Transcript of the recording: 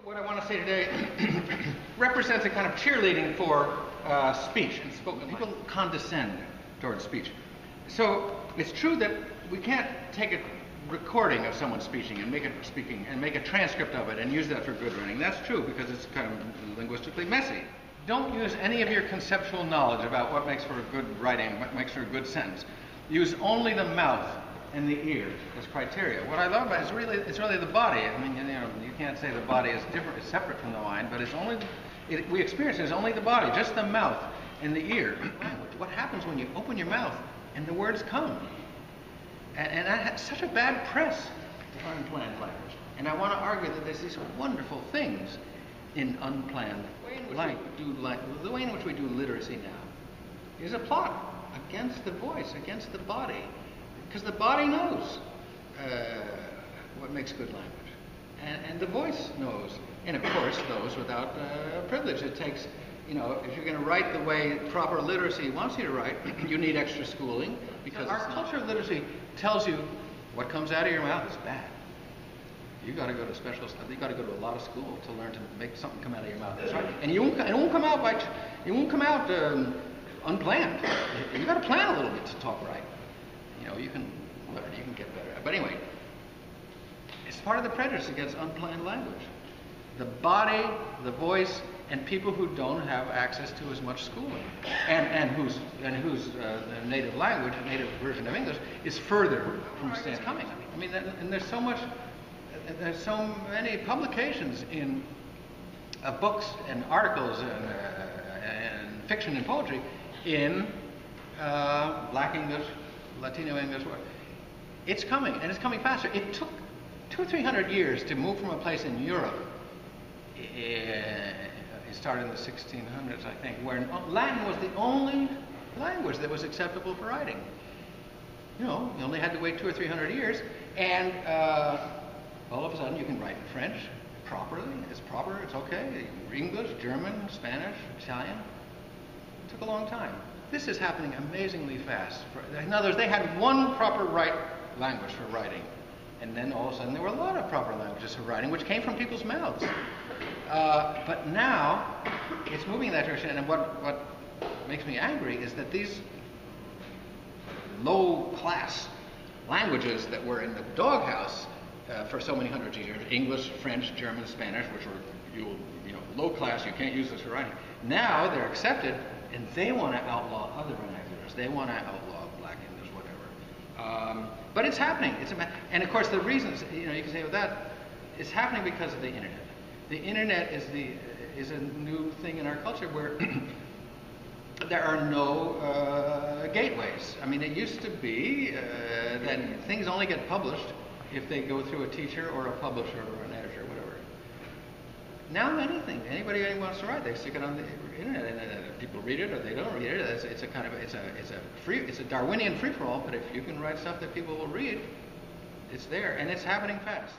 What I want to say today represents a kind of cheerleading for speech and spoken. People condescend towards speech. So it's true that we can't take a recording of someone speaking and make a transcript of it and use that for good writing. That's true because it's kind of linguistically messy. Don't use any of your conceptual knowledge about what makes for a good writing, what makes for a good sentence. Use only the mouth and the ear as criteria. What I love about it is it's really the body. I mean, you can't say the body is different, is separate from the mind, but it's only we experience it as only the body, just the mouth and the ear. What happens when you open your mouth and the words come? And that has such a bad press for unplanned language. And I want to argue that there's these wonderful things in unplanned language. The way in which we do literacy now is a plot against the voice, against the body. Because the body knows what makes good language. And the voice knows. And of course, those without privilege. It takes, if you're going to write the way proper literacy wants you to write, you need extra schooling. Because our culture of literacy tells you what comes out of your mouth is bad. You got to go to you got to go to a lot of school to learn to make something come out of your mouth. That's right. And it won't come out unplanned. You got to plan a little bit to talk right. You can get better. But anyway, it's part of the prejudice against unplanned language. The body, the voice, and people who don't have access to as much schooling, and whose native language, native version of English, is further from standard coming. I mean, and there's so many publications in books and articles and fiction and poetry in Black English, Latino English. It's coming, and it's coming faster. It took 200 or 300 years to move from a place in Europe. It started in the 1600s, I think, where Latin was the only language that was acceptable for writing. You only had to wait 200 or 300 years, and all of a sudden you can write in French properly. It's proper, it's okay. English, German, Spanish, Italian. It took a long time. This is happening amazingly fast. In other words, they had one proper language for writing, and then all of a sudden there were a lot of proper languages for writing, which came from people's mouths. But now it's moving in that direction, and what makes me angry is that these low-class languages that were in the doghouse for so many hundreds of years, English, French, German, Spanish, which were low class, you can't use this for writing. Now they're accepted, and they want to outlaw other vernaculars. They want to outlaw Black English, whatever. But it's happening. And of course, the reasons you can say, well, that is happening because of the internet. The internet is a new thing in our culture where there are no gateways. I mean, it used to be that things only get published if they go through a teacher or a publisher or an editor, whatever. Now anybody wants to write, they stick it on the internet, and people read it or they don't read it. It's a Darwinian free-for-all. But if you can write stuff that people will read, it's there, and it's happening fast.